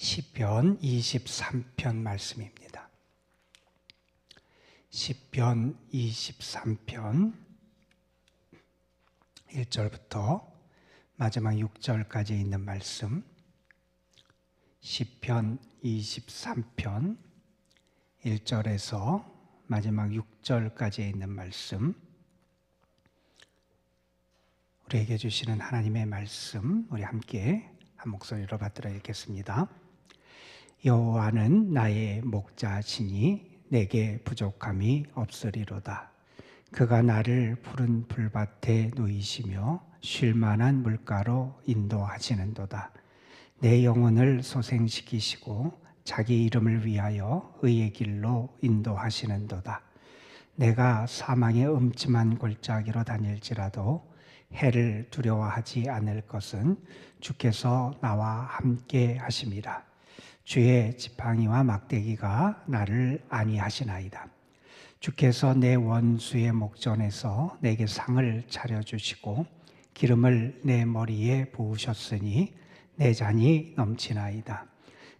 시편 23편 말씀입니다. 시편 23편 1절부터 마지막 6절까지 있는 말씀, 시편 23편 1절에서 마지막 6절까지 있는 말씀, 우리에게 주시는 하나님의 말씀, 우리 함께 한 목소리로 받들어 읽겠습니다. 여호와는 나의 목자시니 내게 부족함이 없으리로다. 그가 나를 푸른 풀밭에 누이시며 쉴 만한 물가로 인도하시는도다. 내 영혼을 소생시키시고 자기 이름을 위하여 의의 길로 인도하시는도다. 내가 사망의 음침한 골짜기로 다닐지라도 해를 두려워하지 않을 것은 주께서 나와 함께 하심이라. 주의 지팡이와 막대기가 나를 안위하시나이다. 주께서 내 원수의 목전에서 내게 상을 차려주시고 기름을 내 머리에 부으셨으니 내 잔이 넘치나이다.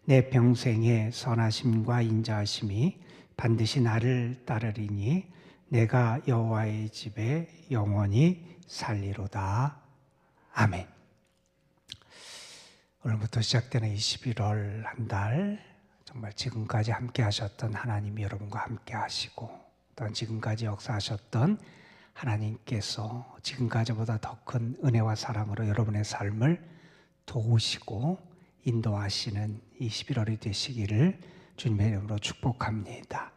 내 평생의 선하심과 인자하심이 반드시 나를 따르리니 내가 여호와의 집에 영원히 살리로다. 아멘. 오늘부터 시작되는 이 11월 한 달, 정말 지금까지 함께 하셨던 하나님이 여러분과 함께 하시고, 또한 지금까지 역사하셨던 하나님께서 지금까지보다 더 큰 은혜와 사랑으로 여러분의 삶을 도우시고 인도하시는 이 11월이 되시기를 주님의 이름으로 축복합니다.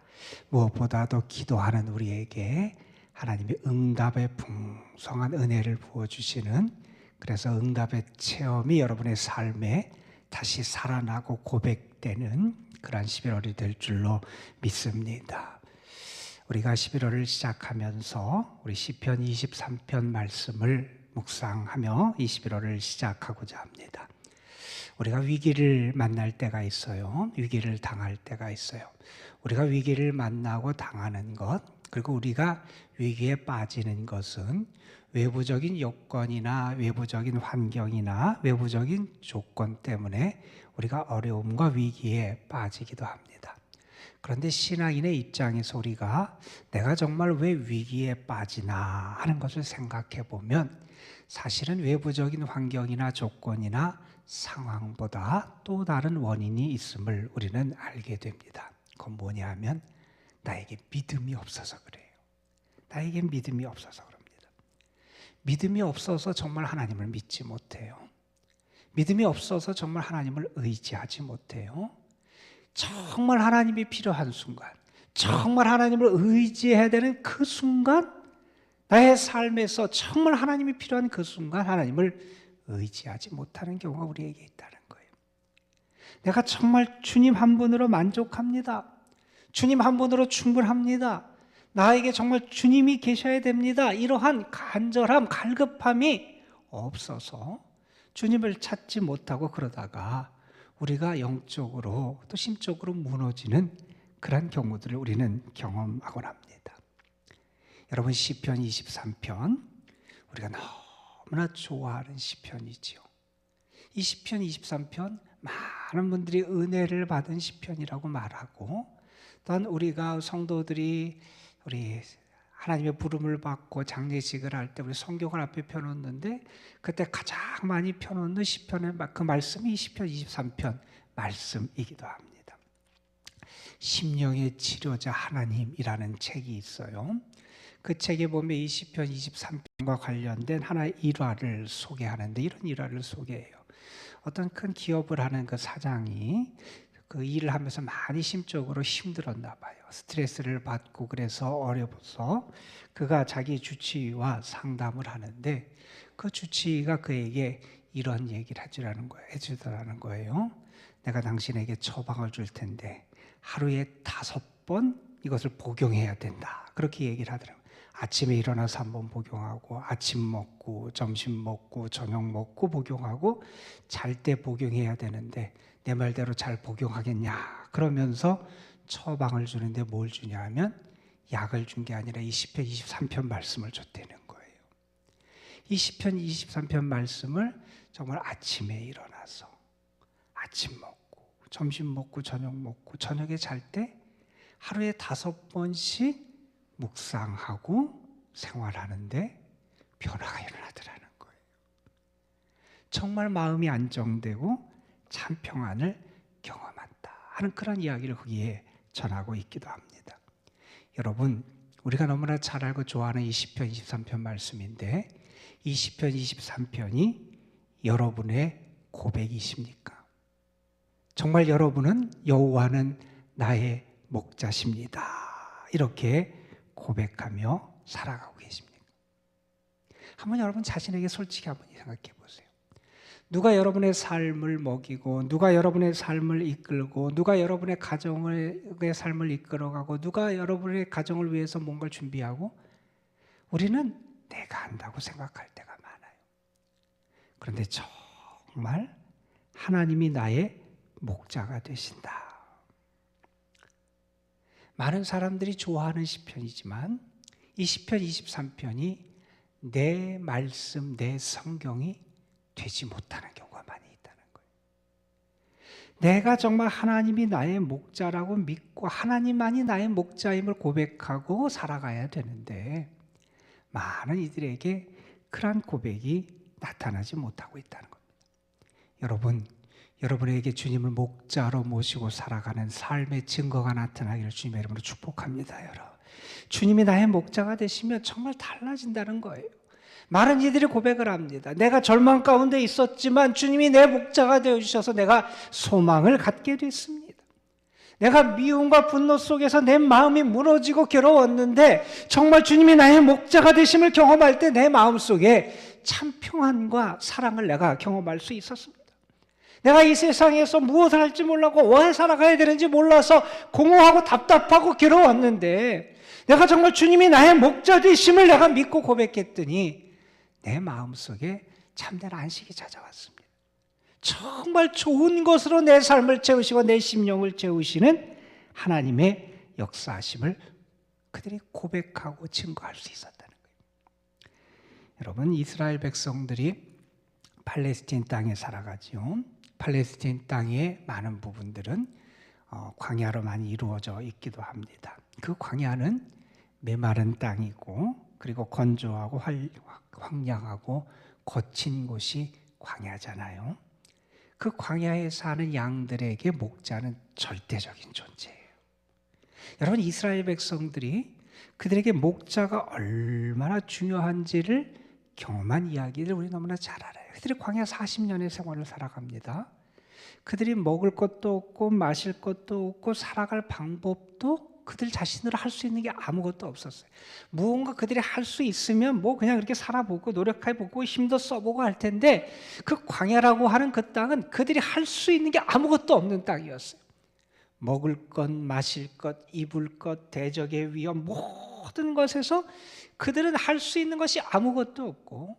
무엇보다도 기도하는 우리에게 하나님의 응답의 풍성한 은혜를 부어주시는, 그래서 응답의 체험이 여러분의 삶에 다시 살아나고 고백되는 그러한 11월이 될 줄로 믿습니다. 우리가 11월을 시작하면서 우리 시편 23편 말씀을 묵상하며 이 11월을 시작하고자 합니다. 우리가 위기를 만날 때가 있어요. 위기를 당할 때가 있어요. 우리가 위기를 만나고 당하는 것, 그리고 우리가 위기에 빠지는 것은 외부적인 요건이나 외부적인 환경이나 외부적인 조건 때문에 우리가 어려움과 위기에 빠지기도 합니다. 그런데 신앙인의 입장에서 우리가 내가 정말 왜 위기에 빠지나 하는 것을 생각해 보면 사실은 외부적인 환경이나 조건이나 상황보다 또 다른 원인이 있음을 우리는 알게 됩니다. 그건 뭐냐 하면 나에게 믿음이 없어서 그래요. 나에게 믿음이 없어서 그럽니다. 믿음이 없어서 정말 하나님을 믿지 못해요. 믿음이 없어서 정말 하나님을 의지하지 못해요. 정말 하나님이 필요한 순간, 정말 하나님을 의지해야 되는 그 순간, 나의 삶에서 정말 하나님이 필요한 그 순간 하나님을 의지하지 못하는 경우가 우리에게 있다는 거예요. 내가 정말 주님 한 분으로 만족합니다. 주님 한 분으로 충분합니다. 나에게 정말 주님이 계셔야 됩니다. 이러한 간절함, 갈급함이 없어서 주님을 찾지 못하고 그러다가 우리가 영적으로 또 심적으로 무너지는 그런 경우들을 우리는 경험하곤 합니다. 여러분, 시편 23편 우리가 너무나 좋아하는 시편이지요. 이 시편 23편 많은 분들이 은혜를 받은 시편이라고 말하고, 또한 우리가 성도들이 우리 하나님의 부름을 받고 장례식을 할 때 우리 성경을 앞에 펴놓는데 그때 가장 많이 펴놓는 시편의 그 말씀이 시편 23편 말씀이기도 합니다. 심령의 치료자 하나님이라는 책이 있어요. 그 책에 보면 이 시편 23편과 관련된 하나의 일화를 소개하는데, 이런 일화를 소개해요. 어떤 큰 기업을 하는 그 사장이 그 일을 하면서 많이 심적으로 힘들었나 봐요. 스트레스를 받고 그래서 어려워서 그가 자기 주치의와 상담을 하는데, 그 주치의가 그에게 이런 얘기를 해주더라는 거예요. 내가 당신에게 처방을 줄 텐데 하루에 5번 이것을 복용해야 된다. 그렇게 얘기를 하더라고요. 아침에 일어나서 한번 복용하고, 아침 먹고, 점심 먹고, 저녁 먹고 복용하고, 잘 때 복용해야 되는데 내 말대로 잘 복용하겠냐? 그러면서 처방을 주는데 뭘 주냐 하면 약을 준 게 아니라 이 시편 23편 말씀을 줬다는 거예요. 이 시편 23편 말씀을 정말 아침에 일어나서 아침 먹고 점심 먹고 저녁 먹고 저녁에 잘 때 하루에 5번씩 묵상하고 생활하는데 변화가 일어나더라는 거예요. 정말 마음이 안정되고 참 평안을 경험한다 하는 그런 이야기를 거기에 전하고 있기도 합니다. 여러분, 우리가 너무나 잘 알고 좋아하는 이 시편 23편 말씀인데 이 시편 23편이 여러분의 고백이십니까? 정말 여러분은 여호와는 나의 목자십니다. 이렇게 고백하며 살아가고 계십니까? 한번 여러분 자신에게 솔직히 한번 생각해 보세요. 누가 여러분의 삶을 먹이고 누가 여러분의 삶을 이끌고 누가 여러분의 가정의 삶을 이끌어가고 누가 여러분의 가정을 위해서 뭔가를 준비하고 우리는 내가 한다고 생각할 때가 많아요. 그런데 정말 하나님이 나의 목자가 되신다. 많은 사람들이 좋아하는 시편이지만 이 시편 23편이 내 말씀, 내 성경이 되지 못하는 경우가 많이 있다는 거예요. 내가 정말 하나님이 나의 목자라고 믿고 하나님만이 나의 목자임을 고백하고 살아가야 되는데 많은 이들에게 그러한 고백이 나타나지 못하고 있다는 겁니다. 여러분, 여러분에게 주님을 목자로 모시고 살아가는 삶의 증거가 나타나기를 주님의 이름으로 축복합니다. 여러분, 주님이 나의 목자가 되시면 정말 달라진다는 거예요. 많은 이들이 고백을 합니다. 내가 절망 가운데 있었지만 주님이 내 목자가 되어주셔서 내가 소망을 갖게 됐습니다. 내가 미움과 분노 속에서 내 마음이 무너지고 괴로웠는데 정말 주님이 나의 목자가 되심을 경험할 때 내 마음속에 참 평안과 사랑을 내가 경험할 수 있었습니다. 내가 이 세상에서 무엇을 할지 몰라고 왜 살아가야 되는지 몰라서 공허하고 답답하고 괴로웠는데 내가 정말 주님이 나의 목자 되심을 내가 믿고 고백했더니 내 마음속에 참된 안식이 찾아왔습니다. 정말 좋은 것으로 내 삶을 채우시고 내 심령을 채우시는 하나님의 역사하심을 그들이 고백하고 증거할 수 있었다는 거예요. 여러분, 이스라엘 백성들이 팔레스틴 땅에 살아가지요. 팔레스틴 땅의 많은 부분들은 광야로 많이 이루어져 있기도 합니다. 그 광야는 메마른 땅이고 그리고 건조하고 황량하고 거친 곳이 광야잖아요. 그 광야에 사는 양들에게 목자는 절대적인 존재예요. 여러분, 이스라엘 백성들이 그들에게 목자가 얼마나 중요한지를 경험한 이야기를 우리 너무나 잘 알아요. 그들이 광야 40년의 생활을 살아갑니다. 그들이 먹을 것도 없고 마실 것도 없고 살아갈 방법도 그들 자신으로 할 수 있는 게 아무것도 없었어요. 무언가 그들이 할 수 있으면 뭐 그냥 그렇게 살아보고 노력해보고 힘도 써보고 할 텐데 그 광야라고 하는 그 땅은 그들이 할 수 있는 게 아무것도 없는 땅이었어요. 먹을 것, 마실 것, 입을 것, 대적의 위험 모든 것에서 그들은 할 수 있는 것이 아무것도 없고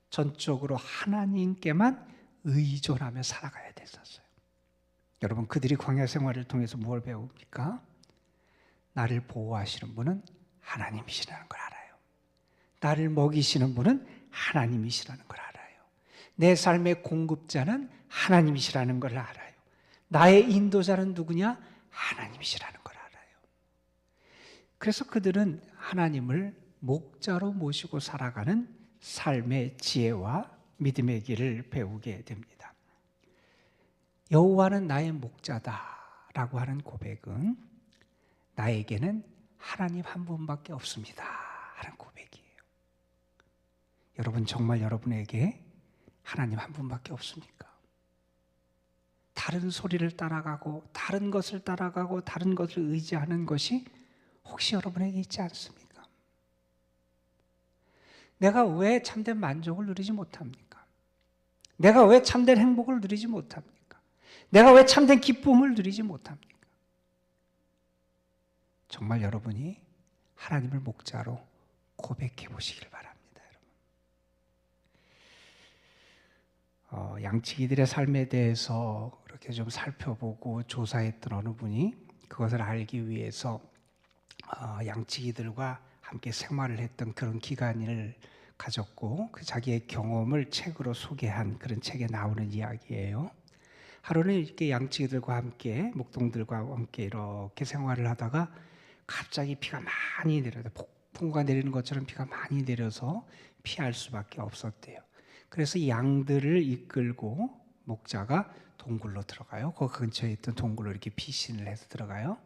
전적으로 하나님께만 의존하며 살아가야 됐었어요. 여러분, 그들이 광야 생활을 통해서 뭘 배웁니까? 나를 보호하시는 분은 하나님이시라는 걸 알아요. 나를 먹이시는 분은 하나님이시라는 걸 알아요. 내 삶의 공급자는 하나님이시라는 걸 알아요. 나의 인도자는 누구냐? 하나님이시라는 걸 알아요. 그래서 그들은 하나님을 목자로 모시고 살아가는 삶의 지혜와 믿음의 길을 배우게 됩니다. 여호와는 나의 목자다라고 하는 고백은 나에게는 하나님 한 분밖에 없습니다 하는 고백이에요. 여러분, 정말 여러분에게 하나님 한 분밖에 없습니까? 다른 소리를 따라가고 다른 것을 따라가고 다른 것을 의지하는 것이 혹시 여러분에게 있지 않습니까? 내가 왜 참된 만족을 누리지 못합니까? 내가 왜 참된 행복을 누리지 못합니까? 내가 왜 참된 기쁨을 누리지 못합니까? 정말 여러분이 하나님을 목자로 고백해 보시길 바랍니다. 여러분, 양치기들의 삶에 대해서 그렇게 좀 살펴보고 조사했던 어느 분이 그것을 알기 위해서 양치기들과 함께 생활을 했던 그런 기간을 가졌고 그 자기의 경험을 책으로 소개한 그런 책에 나오는 이야기예요. 하루는 이렇게 양치기들과 함께 목동들과 함께 이렇게 생활을 하다가 갑자기 비가 많이 내려서 폭풍우가 내리는 것처럼 비가 많이 내려서 피할 수밖에 없었대요. 그래서 이 양들을 이끌고 목자가 동굴로 들어가요. 그 근처에 있던 동굴로 이렇게 피신을 해서 들어가요.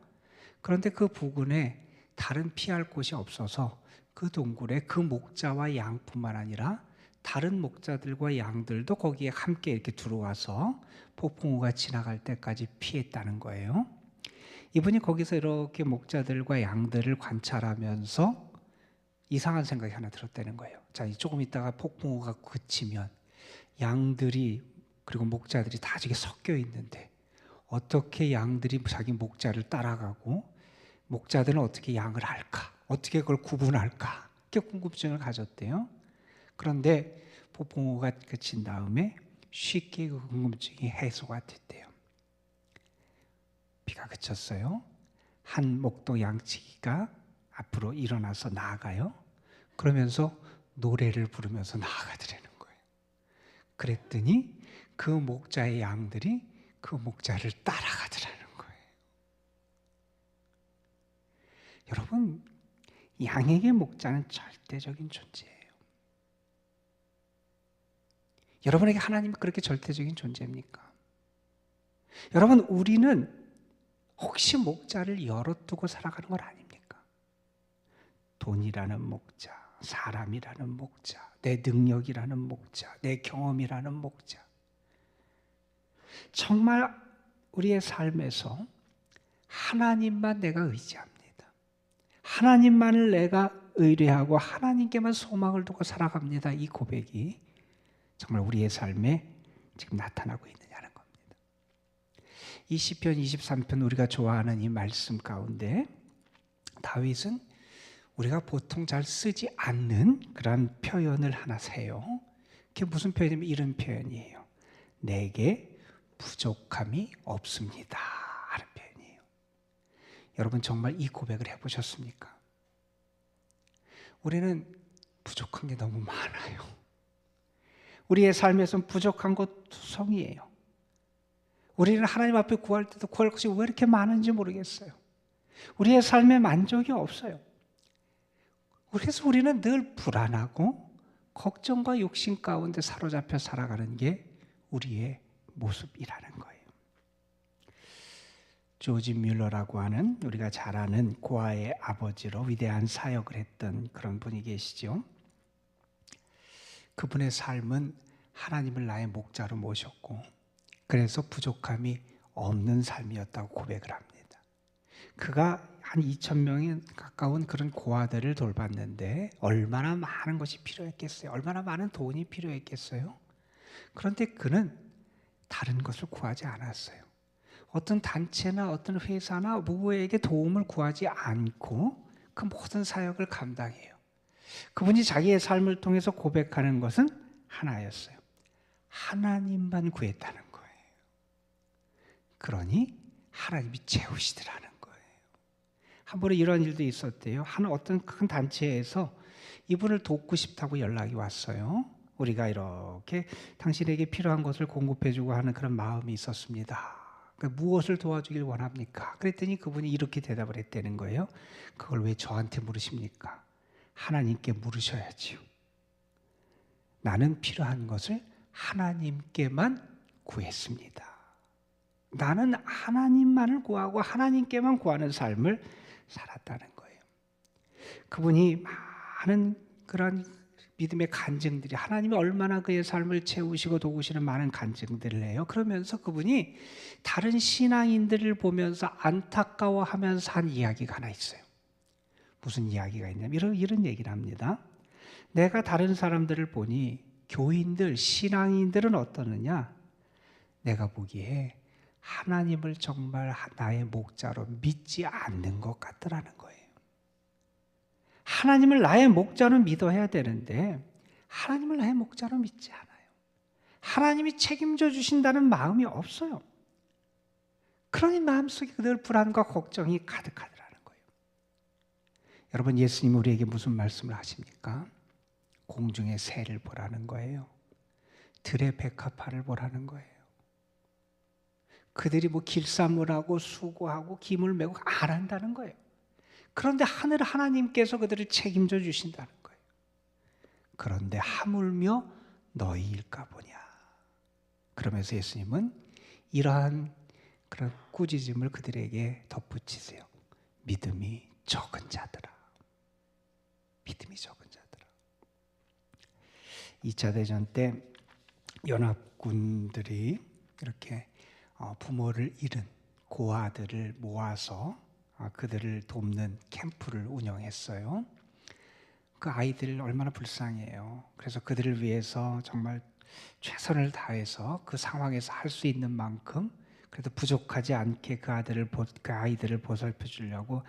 그런데 그 부근에 다른 피할 곳이 없어서 그 동굴에 그 목자와 양뿐만 아니라 다른 목자들과 양들도 거기에 함께 이렇게 들어와서 폭풍우가 지나갈 때까지 피했다는 거예요. 이분이 거기서 이렇게 목자들과 양들을 관찰하면서 이상한 생각이 하나 들었다는 거예요. 자, 조금 있다가 폭풍우가 그치면 양들이 그리고 목자들이 다 저기 섞여 있는데 어떻게 양들이 자기 목자를 따라가고 목자들은 어떻게 양을 할까? 어떻게 그걸 구분할까? 이렇게 궁금증을 가졌대요. 그런데 폭풍우가 그친 다음에 쉽게 그 궁금증이 해소가 됐대요. 비가 그쳤어요. 한 목동 양치기가 앞으로 일어나서 나아가요. 그러면서 노래를 부르면서 나아가더라는 거예요. 그랬더니 그 목자의 양들이 그 목자를 따라가더라는 거예요. 여러분, 양에게 목자는 절대적인 존재예요. 여러분에게 하나님이 그렇게 절대적인 존재입니까? 여러분, 우리는 혹시 목자를 열어두고 살아가는 건 아닙니까? 돈이라는 목자, 사람이라는 목자, 내 능력이라는 목자, 내 경험이라는 목자. 정말 우리의 삶에서 하나님만 내가 의지합니다. 하나님만을 내가 의뢰하고 하나님께만 소망을 두고 살아갑니다. 이 고백이 정말 우리의 삶에 지금 나타나고 있느냐는 겁니다. 이 시편 23편 우리가 좋아하는 이 말씀 가운데 다윗은 우리가 보통 잘 쓰지 않는 그런 표현을 하나 세요. 그게 무슨 표현이냐면 이런 표현이에요. 내게 부족함이 없습니다 하는 표현이에요. 여러분 정말 이 고백을 해보셨습니까? 우리는 부족한 게 너무 많아요. 우리의 삶에서는 부족한 것 투성이에요. 우리는 하나님 앞에 구할 때도 구할 것이 왜 이렇게 많은지 모르겠어요. 우리의 삶에 만족이 없어요. 그래서 우리는 늘 불안하고 걱정과 욕심 가운데 사로잡혀 살아가는 게 우리의 모습이라는 거예요. 조지 뮬러라고 하는 우리가 잘 아는 고아의 아버지로 위대한 사역을 했던 그런 분이 계시죠. 그분의 삶은 하나님을 나의 목자로 모셨고 그래서 부족함이 없는 삶이었다고 고백을 합니다. 그가 한 2,000명에 가까운 그런 고아들을 돌봤는데 얼마나 많은 것이 필요했겠어요? 얼마나 많은 돈이 필요했겠어요? 그런데 그는 다른 것을 구하지 않았어요. 어떤 단체나 어떤 회사나 누구에게 도움을 구하지 않고 그 모든 사역을 감당해요. 그분이 자기의 삶을 통해서 고백하는 것은 하나였어요. 하나님만 구했다는 거예요. 그러니 하나님이 채우시더라는 거예요. 한 번에 이런 일도 있었대요. 어떤 큰 단체에서 이분을 돕고 싶다고 연락이 왔어요. 우리가 이렇게 당신에게 필요한 것을 공급해주고 하는 그런 마음이 있었습니다. 그러니까 무엇을 도와주길 원합니까? 그랬더니 그분이 이렇게 대답을 했다는 거예요. 그걸 왜 저한테 물으십니까? 하나님께 물으셔야지요. 나는 필요한 것을 하나님께만 구했습니다. 나는 하나님만을 구하고 하나님께만 구하는 삶을 살았다는 거예요. 그분이 많은 그런 믿음의 간증들이 하나님이 얼마나 그의 삶을 채우시고 도우시는 많은 간증들을 해요. 그러면서 그분이 다른 신앙인들을 보면서 안타까워하면서 한 이야기가 하나 있어요. 무슨 이야기가 있냐면 이런 얘기를 합니다. 내가 다른 사람들을 보니 교인들, 신앙인들은 어떠느냐? 내가 보기에 하나님을 정말 나의 목자로 믿지 않는 것 같더라는 거예요. 하나님을 나의 목자로 믿어야 되는데 하나님을 나의 목자로 믿지 않아요. 하나님이 책임져 주신다는 마음이 없어요. 그러니 마음속에 늘 불안과 걱정이 가득하더라는 거예요. 여러분, 예수님 우리에게 무슨 말씀을 하십니까? 공중의 새를 보라는 거예요. 들의 백합화를 보라는 거예요. 그들이 뭐 길쌈을 수고하고 김을 메고 안 한다는 거예요. 그런데 하늘 하나님께서 그들을 책임져 주신다는 거예요. 그런데 하물며 너희일까 보냐. 그러면서 예수님은 이러한 그런 꾸짖음을 그들에게 덧붙이세요. 믿음이 적은 자들아. 믿음이 적은 자들아. 2차 대전 때 연합군들이 이렇게 부모를 잃은 고아들을 모아서 그들을 돕는 캠프를 운영했어요. 그 아이들 얼마나 불쌍해요. 그래서 그들을 위해서 정말 최선을 다해서 그 상황에서 할 수 있는 만큼 그래도 부족하지 않게 그 아이들을 보살펴 주려고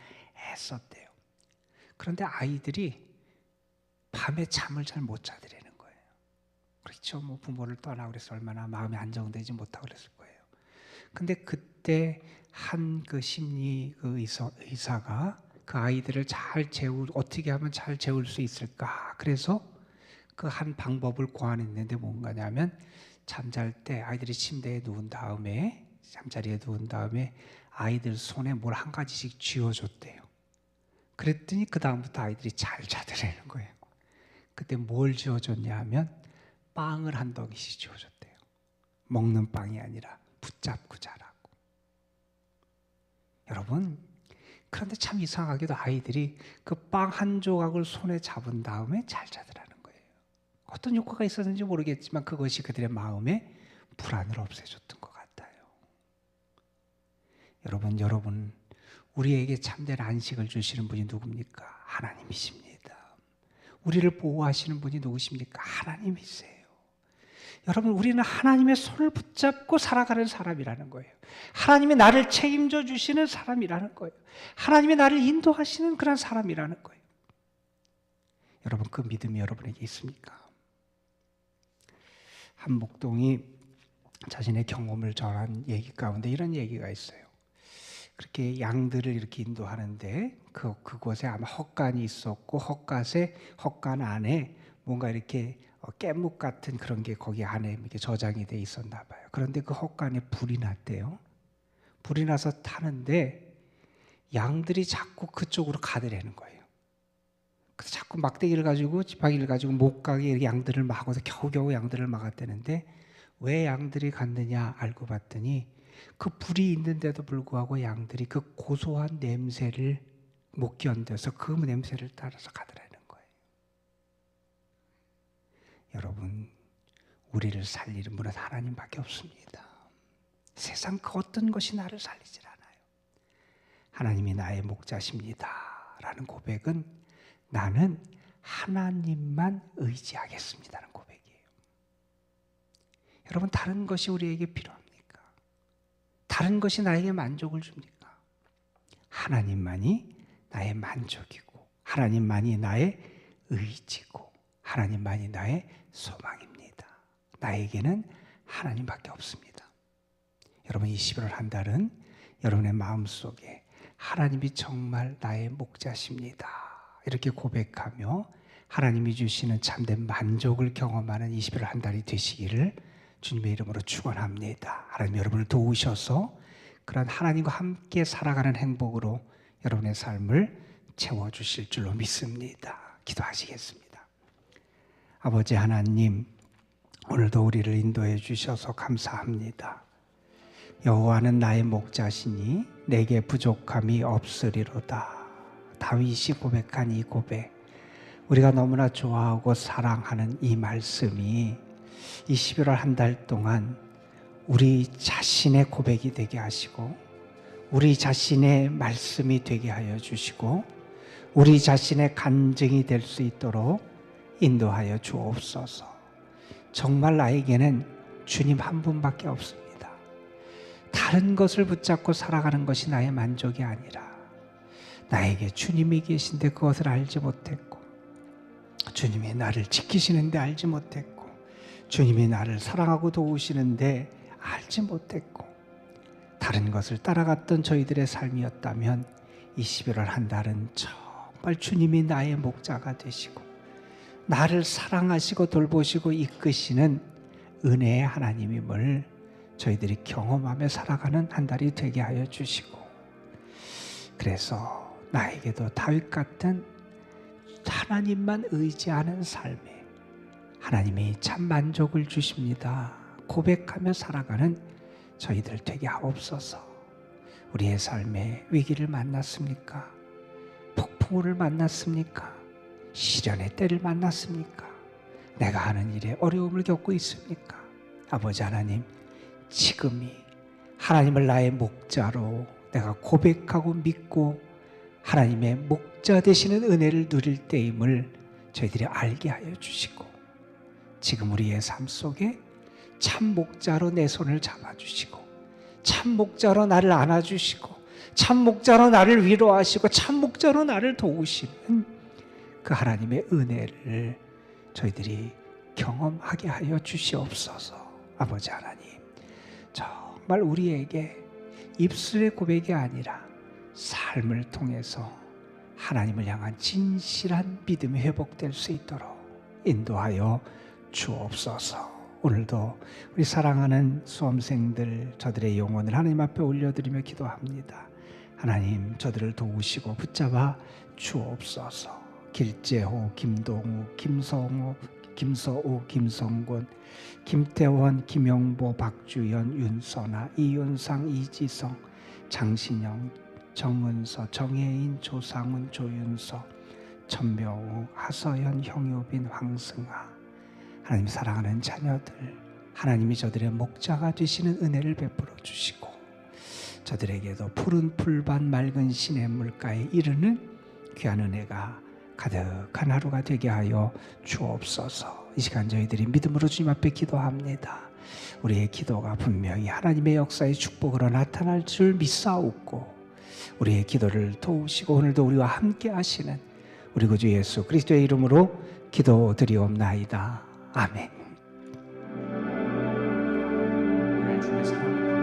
애썼대요. 그런데 아이들이 밤에 잠을 잘 못 자더라는 거예요. 그렇죠. 뭐 부모를 떠나고 그래서 얼마나 마음이 안정되지 못하고 그랬을 거예요. 근데 그때 한 그 심리 의사가 그 아이들을 어떻게 하면 잘 재울 수 있을까? 그래서 그 한 방법을 고안했는데 뭔가냐면 잠잘 때 아이들이 침대에 누운 다음에 잠자리에 누운 다음에 아이들 손에 뭘 한 가지씩 쥐어줬대요. 그랬더니 그 다음부터 아이들이 잘 자더라는 거예요. 그때 뭘 쥐어줬냐 하면 빵을 한 덩이씩 쥐어줬대요. 먹는 빵이 아니라 붙잡고 자라고. 여러분, 그런데 참 이상하게도 아이들이 그 빵 한 조각을 손에 잡은 다음에 잘 자더라는 거예요. 어떤 효과가 있었는지 모르겠지만 그것이 그들의 마음에 불안을 없애줬던 것 같아요. 여러분, 우리에게 참된 안식을 주시는 분이 누굽니까? 하나님이십니다. 우리를 보호하시는 분이 누구십니까? 하나님이세요. 여러분, 우리는 하나님의 손을 붙잡고 살아가는 사람이라는 거예요. 하나님이 나를 책임져 주시는 사람이라는 거예요. 하나님이 나를 인도하시는 그런 사람이라는 거예요. 여러분, 그 믿음이 여러분에게 있습니까? 한 목동이 자신의 경험을 전한 얘기 가운데 이런 얘기가 있어요. 그렇게 양들을 이렇게 인도하는데 그곳에 아마 헛간이 있었고 헛간 안에 뭔가 이렇게 깻묵 같은 그런 게 거기 안에 이렇게 저장이 돼 있었나 봐요. 그런데 그 헛간에 불이 났대요. 불이 나서 타는데 양들이 자꾸 그쪽으로 가더라는 거예요. 그래서 자꾸 막대기를 가지고 지팡이를 가지고 못 가게 이렇게 양들을 막아서 겨우겨우 양들을 막았다는데 왜 양들이 갔느냐 알고 봤더니 그 불이 있는데도 불구하고 양들이 그 고소한 냄새를 못 견뎌서 그 냄새를 따라서 가더라는 거예요. 여러분, 우리를 살리는 분은 하나님밖에 없습니다. 세상 그 어떤 것이 나를 살리질 않아요. 하나님이 나의 목자십니다 라는 고백은 나는 하나님만 의지하겠습니다라는 고백이에요. 여러분, 다른 것이 우리에게 필요합니까? 다른 것이 나에게 만족을 줍니까? 하나님만이 나의 만족이고 하나님만이 나의 의지고 하나님만이 나의 소망입니다. 나에게는 하나님밖에 없습니다. 여러분, 이 11월 한 달은 여러분의 마음속에 하나님이 정말 나의 목자십니다 이렇게 고백하며 하나님이 주시는 참된 만족을 경험하는 21월 한 달이 되시기를 주님의 이름으로 축원합니다. 하나님 여러분을 도우셔서 그런 하나님과 함께 살아가는 행복으로 여러분의 삶을 채워주실 줄로 믿습니다. 기도하시겠습니다. 아버지 하나님, 오늘도 우리를 인도해 주셔서 감사합니다. 여호와는 나의 목자시니 내게 부족함이 없으리로다. 다윗이 고백한 이 고백, 우리가 너무나 좋아하고 사랑하는 이 말씀이 이 11월 한 달 동안 우리 자신의 고백이 되게 하시고 우리 자신의 말씀이 되게 하여 주시고 우리 자신의 간증이 될 수 있도록 인도하여 주옵소서. 정말 나에게는 주님 한 분밖에 없습니다. 다른 것을 붙잡고 살아가는 것이 나의 만족이 아니라 나에게 주님이 계신데 그것을 알지 못했고 주님이 나를 지키시는데 알지 못했고 주님이 나를 사랑하고 도우시는데 알지 못했고 다른 것을 따라갔던 저희들의 삶이었다면 이 11월 한 달은 정말 주님이 나의 목자가 되시고 나를 사랑하시고 돌보시고 이끄시는 은혜의 하나님임을 저희들이 경험하며 살아가는 한 달이 되게 하여 주시고, 그래서 나에게도 다윗 같은 하나님만 의지하는 삶에 하나님이 참 만족을 주십니다 고백하며 살아가는 저희들 되게 하옵소서. 우리의 삶에 위기를 만났습니까? 폭풍우를 만났습니까? 시련의 때를 만났습니까? 내가 하는 일에 어려움을 겪고 있습니까? 아버지 하나님, 지금이 하나님을 나의 목자로 내가 고백하고 믿고 하나님의 목자 되시는 은혜를 누릴 때임을 저희들이 알게 하여 주시고, 지금 우리의 삶 속에 참 목자로 내 손을 잡아주시고, 참 목자로 나를 안아주시고, 참 목자로 나를 위로하시고, 참 목자로 나를 도우시는 그 하나님의 은혜를 저희들이 경험하게 하여 주시옵소서. 아버지 하나님, 정말 우리에게 입술의 고백이 아니라 삶을 통해서 하나님을 향한 진실한 믿음이 회복될 수 있도록 인도하여 주옵소서. 오늘도 우리 사랑하는 수험생들, 저들의 영혼을 하나님 앞에 올려드리며 기도합니다. 하나님, 저들을 도우시고 붙잡아 주옵소서. 길재호, 김동우, 김성우, 김서우, 김성곤, 김태원, 김용보, 박주연, 윤선아, 이윤상, 이지성, 장신영, 정은서, 정혜인, 조상훈, 조윤서, 천묘우, 하서연, 형유빈, 황승아, 하나님 사랑하는 자녀들, 하나님이 저들의 목자가 되시는 은혜를 베풀어 주시고, 저들에게도 푸른 풀밭 맑은 시냇물가에 이르는 귀한 은혜가 가득한 하루가 되게 하여 주옵소서. 이 시간 저희들이 믿음으로 주님 앞에 기도합니다. 우리의 기도가 분명히 하나님의 역사의 축복으로 나타날 줄 믿사옵고, 우리의 기도를 도우시고 오늘도 우리와 함께 하시는 우리 구주 예수 그리스도의 이름으로 기도드리옵나이다. 아멘. 오늘 주의 사랑을